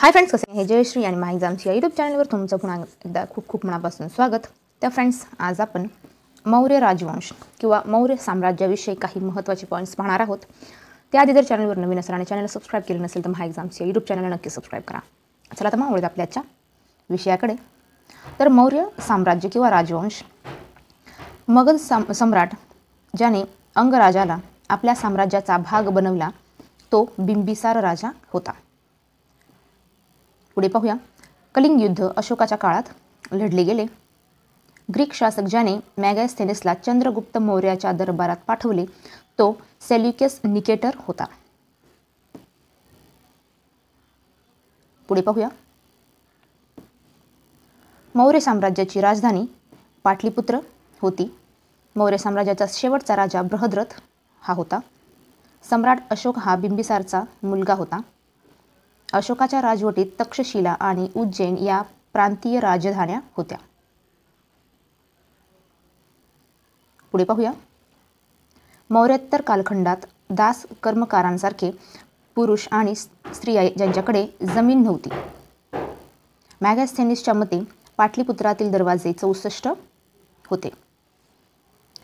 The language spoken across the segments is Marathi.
हाय फ्रेंड्स, कसे आहे? जयश्री आणि माय एक्झाम्स या यूट्यूब चॅनलवर तुमचं पुन्हा एकदा खूप खूप मनापासून स्वागत. तर फ्रेंड्स, आज आपण मौर्य राजवंश किंवा मौर्य साम्राज्याविषयी काही महत्त्वाचे पॉईंट्स पाहणार आहोत. त्याआधी जर चॅनलवर नवीन असाल आणि चॅनल सबस्क्राईब केलं नसेल तर माय एक्झाम्स या यूट्यूब चॅनलला नक्की सबस्क्राईब करा. चला तर मग वळूया आपल्या आजच्या विषयाकडे. तर मौर्य साम्राज्य किंवा राजवंश, मगध सम्राट ज्याने अंगराजाला आपल्या साम्राज्याचा भाग बनवला तो बिंबिसार राजा होता. पुढे पाहूया. कलिंग युद्ध अशोकाच्या काळात लढले गेले. ग्रीक शासक ज्याने मॅगॅस्थेनेसला चंद्रगुप्त मौर्याच्या दरबारात पाठवले तो सेल्युकस निकेटर होता. पुढे पाहूया. मौर्य साम्राज्याची राजधानी पाटलीपुत्र होती. मौर्य साम्राज्याचा शेवटचा राजा बृहद्रथ हा होता. सम्राट अशोक हा बिंबिसारचा मुलगा होता. अशोकाच्या राजवटीत तक्षशिला आणि उज्जैन या प्रांतीय राजधान्या होत्या. पुढे पाहूया. मौर्योत्तर कालखंडात दास कर्मकारांसारखे पुरुष आणि स्त्रिया ज्यांच्याकडे जमीन नव्हती. मॅगॅस्थेनिसच्या मते पाटलीपुत्रातील दरवाजे 64 होते.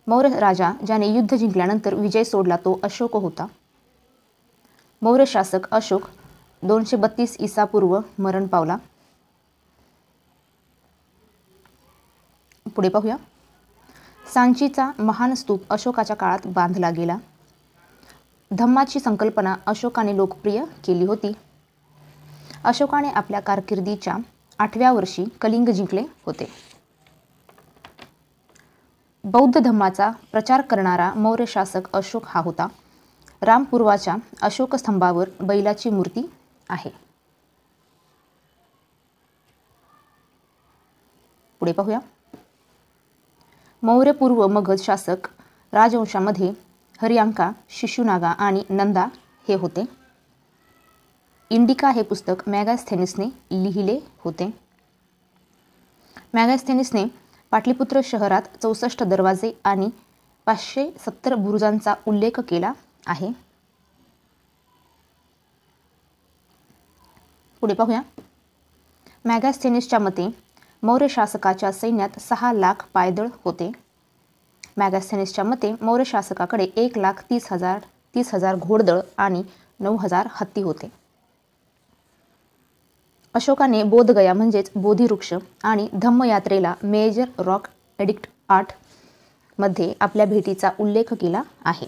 मौर्य राजा ज्याने युद्ध जिंकल्यानंतर विजय सोडला तो अशोक होता. मौर्य शासक अशोक 232 ईसा पूर्व मरण पावला. पुढे पाहूया. सांचीचा महान स्तूप अशोकाच्या काळात बांधला गेला. धम्माची संकल्पना अशोकाने लोकप्रिय केली होती. अशोकाने आपल्या कारकिर्दीच्या 8व्या वर्षी कलिंग जिंकले होते. बौद्ध धम्माचा प्रचार करणारा मौर्य शासक अशोक हा होता. रामपूर्वाच्या अशोक स्तंभावर बैलाची मूर्ती आहे. पुढे पाहूया. मौर्य पूर्व मगध शासक राजवंशामध्ये हरियांका, शिशुनागा आणि नंदा हे होते. इंडिका हे पुस्तक मॅगॅस्थेनिसने लिहिले होते. मॅगॅस्थेनिसने पाटलीपुत्र शहरात 64 दरवाजे आणि 570 बुरुजांचा उल्लेख केला आहे. पुढे पाहूया. मॅगॅस्थेनिसच्या मते मौर्य शासकाच्या सैन्यात 6 लाख पायदळ होते. मॅगॅस्थेनिसच्या मते मौर्य शासकाकडे 1,30,000 घोडदळ आणि 9,000 हत्ती होते. अशोकाने बोधगया म्हणजेच बोधिवृक्ष आणि धम्मयात्रेला मेजर रॉक एडिक्ट 8 मध्ये आपल्या भेटीचा उल्लेख केला आहे.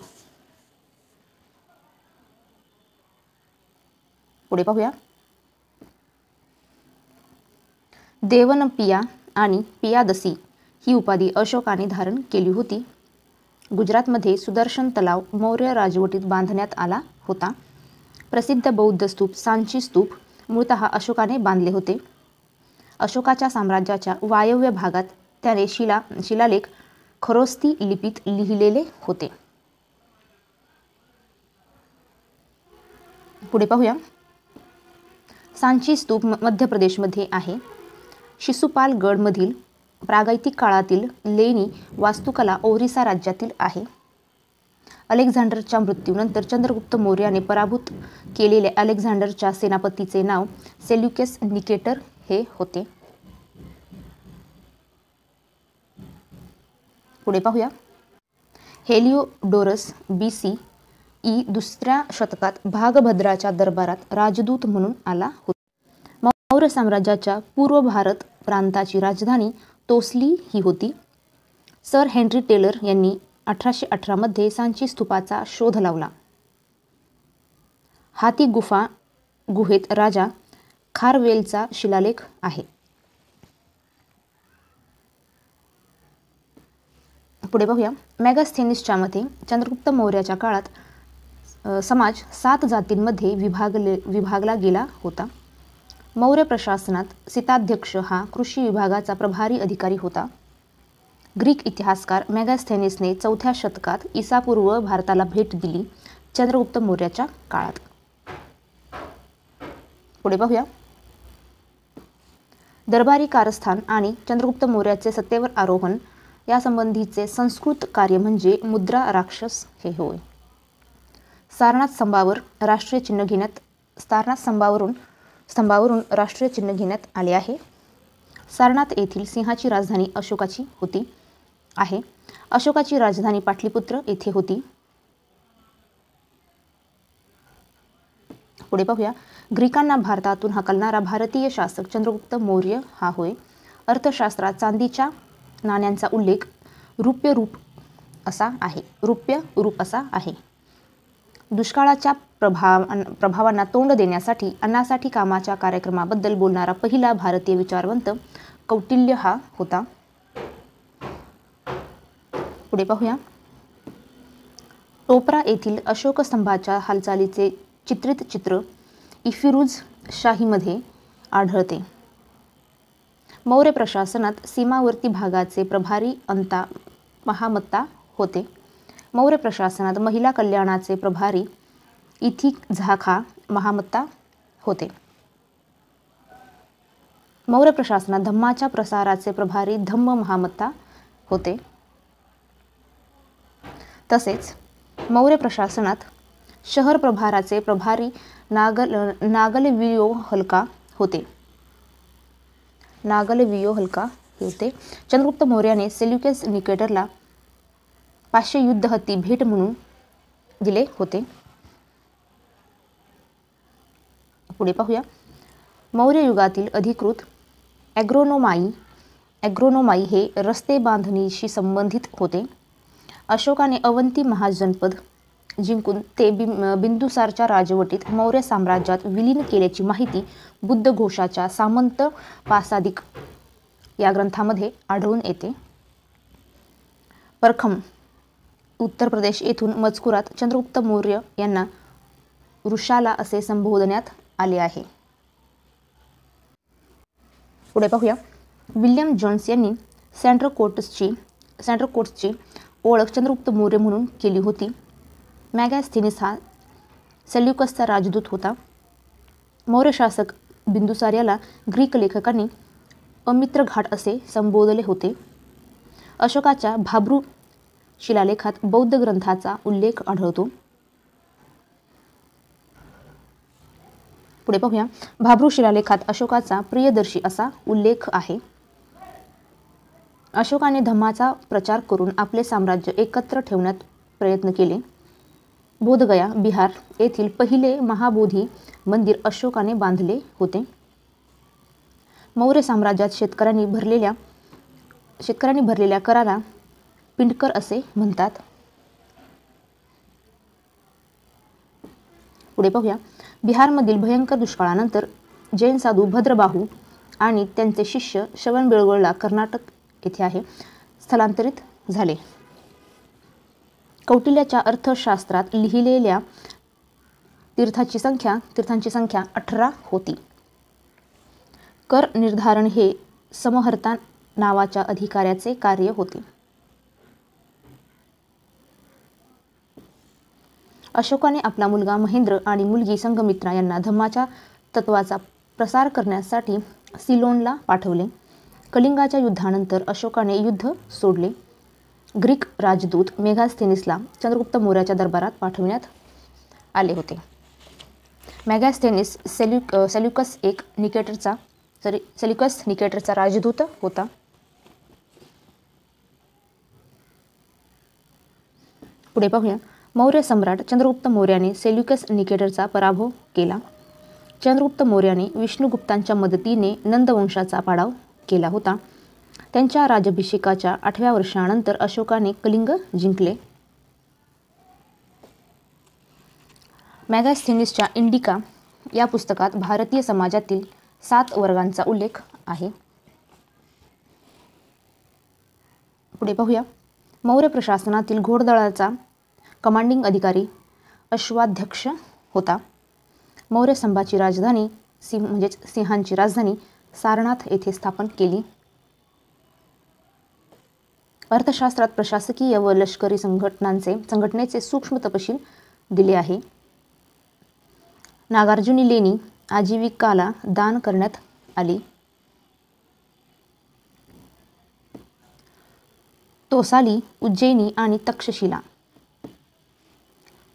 पुढे पाहूया. देवनपिया आणि पियादसी ही उपाधी अशोकाने धारण केली होती. गुजरातमध्ये सुदर्शन तलाव मौर्य राजवटीत बांधण्यात आला होता. प्रसिद्ध बौद्ध स्तूप सांची स्तूप मूळतः अशोकाने बांधले होते. अशोकाच्या साम्राज्याच्या वायव्य भागात त्याने शिलालेख खरोस्ती लिपीत लिहिलेले होते. पुढे पाहूया. सांची स्तूप मध्य प्रदेशमध्ये आहे. शिसुपालगडमधील प्रागैतिक काळातील लेणी वास्तुकला ओरिसा राज्यातील आहे. अलेक्झांडरच्या मृत्यूनंतर चंद्रगुप्त मौर्याने पराभूत केलेल्या अलेक्झांडरच्या सेनापतीचे नाव सेल्युकस निकेटर हे होते. पुढे पाहूया. हेलिओडोरस BCE 2ऱ्या शतकात भागभद्राच्या दरबारात राजदूत म्हणून आला होता. मौर्य साम्राज्याच्या पूर्व भारत प्रांताची राजधानी तोसली ही होती. सर हेनरी टेलर यांनी 1818 मध्ये सांची स्तूपाचा शोध लावला. हाती गुहेत राजा खारवेलचा शिलालेख आहे. पुढे पाहूया. मॅगॅस्थेनिसच्या मते चंद्रगुप्त मौर्याच्या काळात समाज 7 जातींमध्ये विभागला गेला होता. मौर्य प्रशासनात सिताध्यक्ष हा कृषी विभागाचा प्रभारी अधिकारी होता. ग्रीक इतिहासकार मॅगॅस्थेनिसने 4थ्या शतकात ईसापूर्व भारताला भेट दिली चंद्रगुप्त मौर्याच्या काळात. पुढे पाहूया. दरबारी कारस्थान आणि चंद्रगुप्त मौर्याचे सत्तेवर आरोहण यासंबंधीचे संस्कृत कार्य म्हणजे मुद्रा राक्षस हे होय. सारनाथ स्तंभावर राष्ट्रीय चिन्ह घेण्यात सारनाथ स्तंभावरून स्तंभावरून राष्ट्रीय चिन्ह घेण्यात आले आहे. सारनाथ येथील सिंहाची राजधानी अशोकाची होती आहे. अशोकाची राजधानी पाटलीपुत्र येथे होती. पुढे पाहूया. ग्रीकांना भारतातून हाकलणारा भारतीय शासक चंद्रगुप्त मौर्य हा होय. अर्थशास्त्रात चांदीच्या नाण्यांचा उल्लेख रुप्य रूप असा आहे. दुष्काळाच्या प्रभावांना तोंड देण्यासाठी अन्नासाठी कामाच्या कार्यक्रमाबद्दल बोलणारा पहिला भारतीय विचारवंत कौटिल्य हा होता. पुढे पाहूया. टोपरा येथील अशोक स्तंभाच्या हालचालीचे चित्रित चित्र इफिरूज शाहीमध्ये आढळते. मौर्य प्रशासनात सीमावर्ती भागाचे प्रभारी अंता महामत्ता होते. मौर्य प्रशासनात महिला कल्याणाचे प्रभारी इथिकझाखा महामत्ता होते. मौर्य प्रशासनात धम्माच्या प्रसाराचे प्रभारी धम्म महामत्ता होते. तसेच मौर्य प्रशासनात शहर प्रभाराचे प्रभारी नागलवियोहल्का होते. चंद्रगुप्त मौर्याने सेल्युकस निकेटरला 500 युद्ध हत्ती भेट म्हणून दिले होते. पुढे पाहूया. मौर्य युगातील अधिकृत ॲग्रोनोमाई हे रस्ते बांधणीशी संबंधित होते. अशोकाने अवंती महाजनपद जिंकून ते बिंदुसारच्या राजवटीत मौर्य साम्राज्यात विलीन केल्याची माहिती बुद्धघोषाच्या सामंत पासादिक या ग्रंथामध्ये आढळून येते. परखम उत्तर प्रदेश येथून मजकुरात चंद्रगुप्त मौर्य यांना वृषाला असे संबोधण्यात आले आहे. पुढे पाहूया. विल्यम जोन्स यांनी सँड्रकोट्सची ओळख चंद्रगुप्त मौर्य म्हणून केली होती. मॅगॅस्थेनिस हा सेल्युकसचा राजदूत होता. मौर्य शासक बिंदुसार याला ग्रीक लेखकांनी अमित्रघाट असे संबोधले होते. अशोकाच्या भाब्रू शिलालेखात बौद्ध ग्रंथाचा उल्लेख आढळतो. पुढे पाहूया. भाब्रू शिलालेखात अशोकाचा प्रियदर्शी असा उल्लेख आहे. अशोकाने धम्माचा प्रचार करून आपले साम्राज्य एकत्र ठेवण्यात प्रयत्न केले. बोधगया बिहार येथील पहिले महाबोधी मंदिर अशोकाने बांधले होते. मौर्य साम्राज्यात शेतकऱ्यांनी भरलेल्या कराला पिंडकर असे म्हणतात. पुढे पाहूया. बिहारमधील भयंकर दुष्काळानंतर जैन साधू भद्रबाहू आणि त्यांचे शिष्य श्रवणबेळगोळला कर्नाटक येथे आहे स्थलांतरित झाले. कौटिल्याच्या अर्थशास्त्रात लिहिलेल्या तीर्थांची संख्या 18 होती. कर निर्धारण हे समहर्ता नावाच्या अधिकाऱ्याचे कार्य होते. अशोकाने आपला मुलगा महेंद्र आणि मुलगी संघमित्रा यांना धम्माच्या तत्वाचा प्रसार करण्यासाठी सिलोनला पाठवले. कलिंगाच्या युद्धानंतर अशोकाने युद्ध सोडले. ग्रीक राजदूत मेगास्थेनिसला चंद्रगुप्त मौर्याच्या दरबारात पाठविण्यात आले होते. मेगास्थेनिस सेल्युकस निकेटरचा राजदूत होता. पुढे पाहूया. मौर्य सम्राट चंद्रगुप्त मौर्याने सेल्युकस निकेटरचा पराभव केला. चंद्रगुप्त मौर्याने विष्णुगुप्तांच्या मदतीने नंदवंशाचा पाडाव केला होता. त्यांच्या राज्याभिषेकाच्या 8व्या वर्षानंतर अशोकाने कलिंग जिंकले. मॅगॅस्थेनिसच्या इंडिका या पुस्तकात भारतीय समाजातील 7 वर्गांचा उल्लेख आहे. पुढे पाहूया. मौर्य प्रशासनातील घोडदळाचा कमांडिंग अधिकारी अश्वाध्यक्ष होता. मौर्य स्तंभाची राजधानी सिंहांची राजधानी सारनाथ येथे स्थापन केली. अर्थशास्त्रात प्रशासकीय व लष्करी संघटनेचे सूक्ष्म तपशील दिले आहे. नागार्जुनी लेणी आजीविकाला दान करण्यात आली. तोसाली, उज्जैनी आणि तक्षशिला.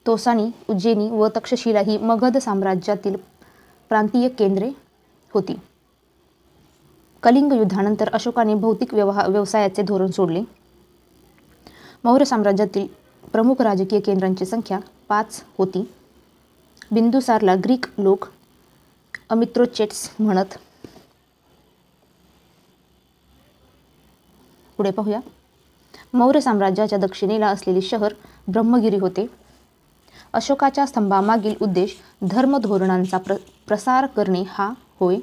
तोसानी, उज्जैनी व तक्षशिला ही मगध साम्राज्यातील प्रांतीय केंद्रे होती. कलिंग युद्धानंतर अशोकाने भौतिक व्यवसायाचे धोरण सोडले. मौर्य साम्राज्यातील प्रमुख राजकीय केंद्रांची संख्या 5 होती. बिंदुसारला ग्रीक लोक अमित्रोचेट्स म्हणत. पुढे पाहूया. मौर्य साम्राज्याच्या दक्षिणेला असलेले शहर ब्रह्मगिरी होते. अशोकाच्या स्तंभामागील उद्देश धर्मधोरणांचा प्रसार करणे हा होय.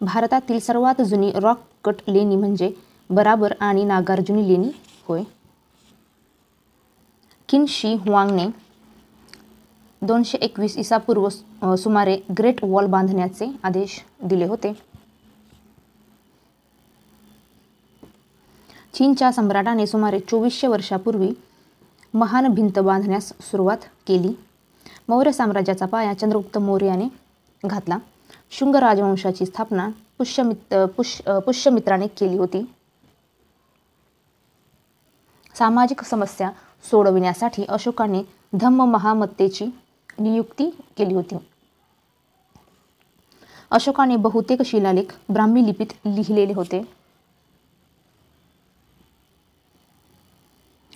भारतातील सर्वात जुनी रॉक कट लेणी म्हणजे बराबर आणि नागार्जुनी लेणी होय. किन शी हुआंगने 221 ईसापूर्व सुमारे ग्रेट वॉल बांधण्याचे आदेश दिले होते. चीनच्या सम्राटाने सुमारे 2400 वर्षापूर्वी महान भिंत बांधण्यास सुरुवात केली. मौर्य साम्राज्याचा पाया चंद्रगुप्त मौर्याने घातला. शुंग राजवंशाची स्थापना पुष्यमित्राने केली होती. सामाजिक समस्या सोडविण्यासाठी अशोकाने धम्म महामत्तेची नियुक्ती केली होती. अशोकाने बहुतेक शिलालेख ब्राह्मी लिपीत लिहिलेले होते.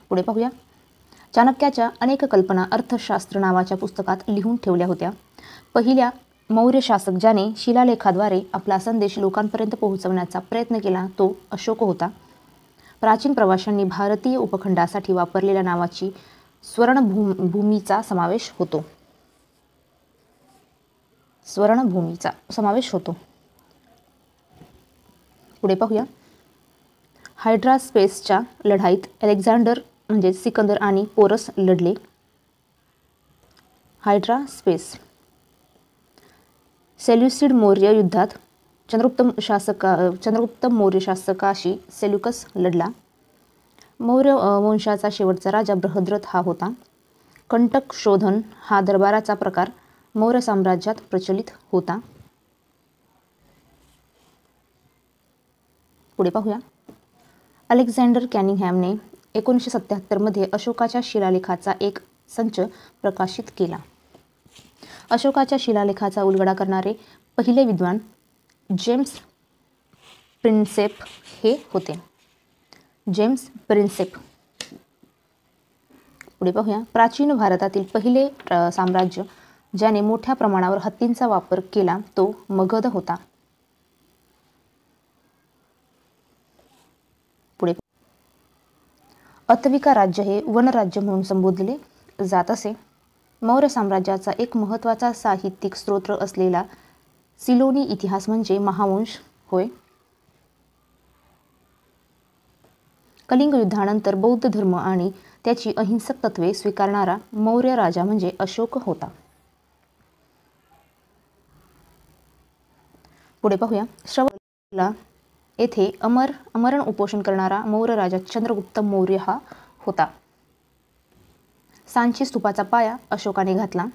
पुढे पाहूया. चाणक्याच्या अनेक कल्पना अर्थशास्त्र नावाच्या पुस्तकात लिहून ठेवल्या होत्या. पहिल्या मौर्य शासक ज्याने शिलालेखाद्वारे आपला संदेश लोकांपर्यंत पोहोचवण्याचा प्रयत्न केला तो अशोक होता. प्राचीन प्रवाशांनी भारतीय उपखंडासाठी वापरलेल्या नावाची स्वर्णभूमीचा समावेश होतो. पुढे पाहूया. हायड्रास्पेसच्या लढाईत अलेक्झांडर म्हणजे सिकंदर आणि पोरस लढले. हायड्रास्पेस. सेल्युसिड मौर्य युद्धात चंद्रगुप्त मौर्य शासकाशी सेल्युकस लढला. मौर्य वंशाचा शेवटचा राजा बृहद्रथ हा होता. कंटक शोधन हा दरबाराचा प्रकार मौर्य साम्राज्यात प्रचलित होता. पुढे पाहूया. अलेक्झांडर कॅनिंगहॅमने 1977 मध्ये अशोकाच्या शिलालेखाचा एक संच प्रकाशित केला. अशोकाच्या शिलालेखाचा उलगडा करणारे पहिले विद्वान जेम्स प्रिन्सेप हे होते. James Prinsep. पुढे पाहूया. प्राचीन भारतातील पहिले साम्राज्य ज्याने मोठ्या प्रमाणावर हत्तींचा वापर केला तो मगध होता. पुढे अतविका राज्य हे वनराज्य म्हणून संबोधले जात असे. मौर्य साम्राज्याचा एक महत्त्वाचा साहित्यिक स्रोत असलेला सिलोनी इतिहास म्हणजे महावंश होय. कलिंग युद्धानंतर बौद्ध धर्म आणि त्याची अहिंसक तत्त्वे स्वीकारणारा मौर्य राजा म्हणजे अशोक होता. पुढे पाहूया. श्रवणबेळगोळा येथे आमरण उपोषण करणारा मौर्य राजा चंद्रगुप्त मौर्य हा होता. सांची स्तूपाचा पाया अशोकाने घातला.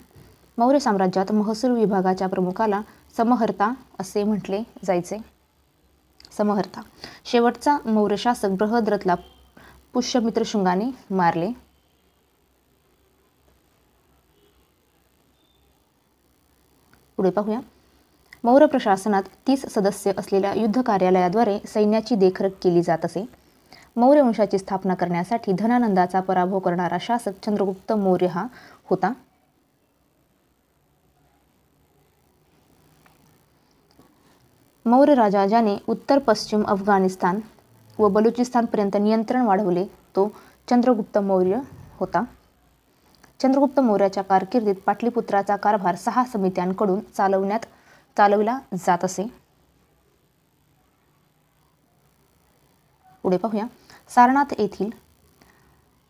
मौर्य साम्राज्यात महसूल विभागाच्या प्रमुखाला समहर्ता असे म्हटले जायचे. समहर्ता. शेवटचा मौर्य शासक बृहद्रथला पुष्यमित्र शुंगाने मारले. पुढे पाहूया. मौर्य प्रशासनात 30 सदस्य असलेल्या युद्ध कार्यालयाद्वारे सैन्याची देखरेख केली जात असे. मौर्य वंशाची स्थापना करण्यासाठी धनानंदाचा पराभव करणारा शासक चंद्रगुप्त मौर्य हा होता. मौर्य राजा ज्याने उत्तर पश्चिम अफगाणिस्तान व बलुचिस्तानपर्यंत नियंत्रण वाढवले तो चंद्रगुप्त मौर्य होता. चंद्रगुप्त मौर्याच्या कारकिर्दीत पाटलीपुत्राचा कारभार 6 समित्यांकडून चालविला जात असे. पुढे पाहूया. सारनाथ येथील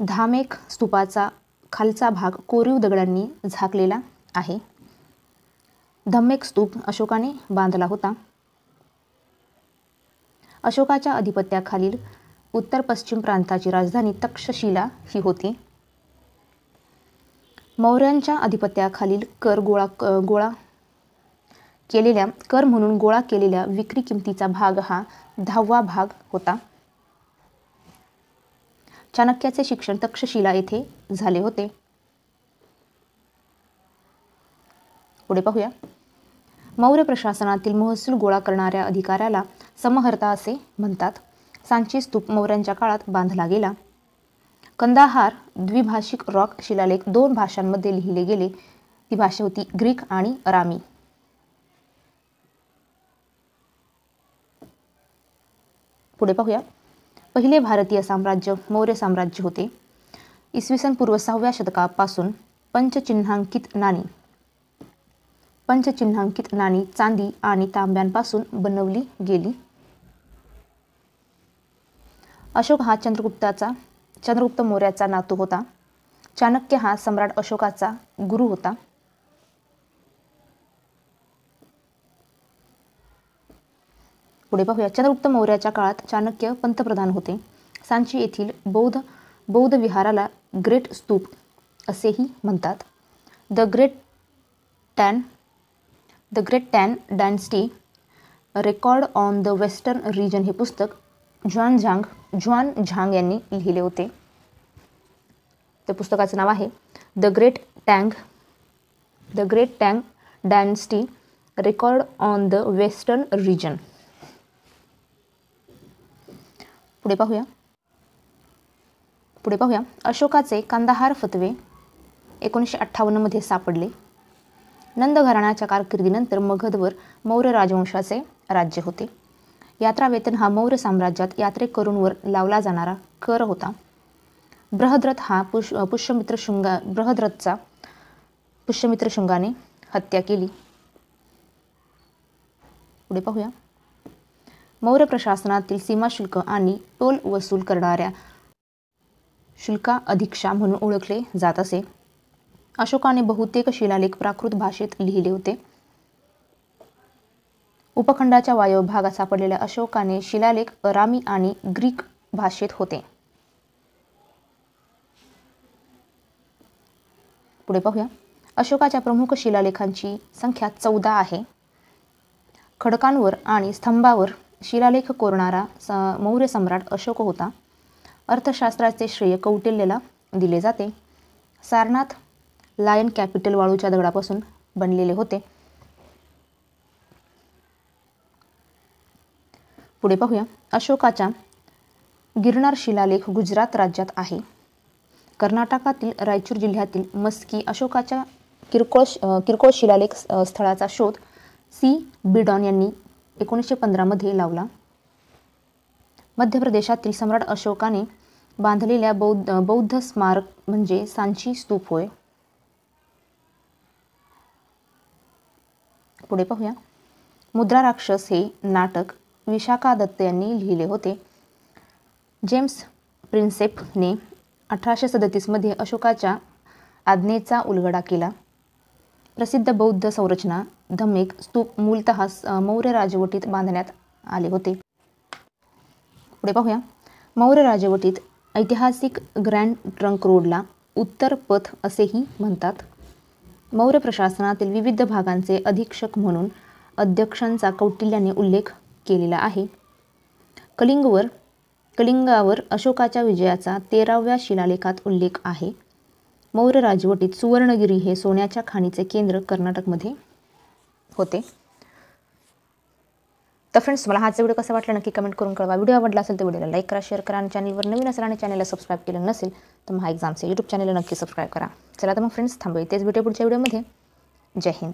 धामेक स्तूपाचा खालचा भाग कोरीव दगडांनी झाकलेला आहे. धम्मेक स्तूप अशोकाने बांधला होता. अशोकाच्या अधिपत्याखालील उत्तर पश्चिम प्रांताची राजधानी तक्षशिला ही होती. मौर्यांच्या अधिपत्याखालील कर म्हणून गोळा केलेल्या विक्री किमतीचा भाग हा 10वा भाग होता. चाणक्याचे शिक्षण तक्षशिला येथे झाले होते. पुढे पाहूया. मौर्य प्रशासनातील महसूल गोळा करणाऱ्या अधिकाऱ्याला समहर्ता असे म्हणतात. सांची स्तूप मौर्यांच्या काळात बांधला गेला. कंदाहार द्विभाषिक रॉक शिलालेख 2 भाषांमध्ये लिहिले गेले. ती भाषा होती ग्रीक आणि अरामी. पुढे पाहूया. पहिले भारतीय साम्राज्य मौर्य साम्राज्य होते. इसवी सन पूर्व 6व्या शतकापासून पंचचिन्हांकित नाणी चांदी आणि तांब्यांपासून बनवली गेली. अशोक हा चंद्रगुप्त मौर्याचा नातू होता. चाणक्य हा सम्राट अशोकाचा गुरु होता. पुढे पाहूया. चंद्रगुप्त मौर्याच्या काळात चाणक्य पंतप्रधान होते. सांची येथील बौद्ध विहाराला ग्रेट स्तूप असेही म्हणतात. The great Tang dynasty record on the western region हे पुस्तक ज्वान झांग यांनी लिहिले होते. त्या पुस्तकाचं नाव आहे the great Tang dynasty record on the western region. पुढे पाहूया. अशोकाचे कंदाहार फतवे 1958 मध्ये सापडले. नंद घराण्याच्या कारकिर्दीनंतर मगधवर मौर्य राजवंशाचे राज्य होते. यात्रा वेतन हा मौर्य साम्राज्यात यात्रेकरूंवर लावला जाणारा कर होता. बृहद्रथ हा बृहद्रथचा पुष्यमित्र शुंगाने हत्या केली. पुढे पाहूया. मौर्य प्रशासनातील सीमाशुल्क आणि टोल वसूल करणाऱ्या शुल्काधीक्षा म्हणून ओळखले जात असे. अशोकाने बहुतेक शिलालेख प्राकृत भाषेत लिहिले होते. उपखंडाच्या वायव्य भागात सापडलेल्या अशोकाने शिलालेख अरामी आणि ग्रीक भाषेत होते. पुढे पाहूया. अशोकाच्या प्रमुख शिलालेखांची संख्या 14 आहे. खडकांवर आणि स्तंभावर शिलालेख कोरणारा मौर्य सम्राट अशोक होता. अर्थशास्त्राचे श्रेय कौटिल्याला दिले जाते. सारनाथ लायन कॅपिटल वाळूच्या दगडापासून बनलेले होते. पुढे पाहूया. अशोकाचा गिरनार शिलालेख गुजरात राज्यात आहे. कर्नाटकातील रायचूर जिल्ह्यातील मस्की अशोकाच्या किरकोळ शिलालेख स्थळाचा शोध सी. बिडॉन यांनी 1915 मध्ये लावला. मध्य प्रदेशातील सम्राट अशोकाने बांधलेल्या बौद्ध स्मारक म्हणजे सांची स्तूप होय. पुढे पाहूया. मुद्रा राक्षस हे नाटक विशाखा दत्त यांनी लिहिले होते. जेम्स प्रिन्सेपने 1837 मध्ये अशोकाच्या आज्ञेचा उलगडा केला. प्रसिद्ध बौद्ध संरचना धम्मेक स्तूप मूलतः मौर्य राजवटीत बांधण्यात आले होते. पुढे पाहूया. मौर्य राजवटीत ऐतिहासिक ग्रँड ट्रंक रोडला उत्तर पथ असेही म्हणतात. मौर्य प्रशासनातील विविध भागांचे अधीक्षक म्हणून अध्यक्षांचा कौटिल्याने उल्लेख केलेला आहे. कलिंगावर अशोकाच्या विजयाचा 13व्या शिलालेखात उल्लेख आहे. मौर्य राजवटीत सुवर्णगिरी हे सोन्याच्या खाणीचे केंद्र कर्नाटकमध्ये होते. तर फ्रेंड्स, मला हाच व्हिडिओ कसा वाटला नक्की कमेंट करून कळवा. व्हिडिओ आवडला असेल तर व्हिडिओला लाईक करा, शेअर करा आणि चॅनलवर नवीन असेल आणि चॅनलला सबस्क्राईब केलं नसेल तर महा एक्झाम्सचे यूट्यूब चॅनलला नक्की सबस्क्राईब करा. चला तर मग फ्रेंड्स, थांबूया तेच भेटू पुढच्या व्हिडिओमध्ये. जय हिंद.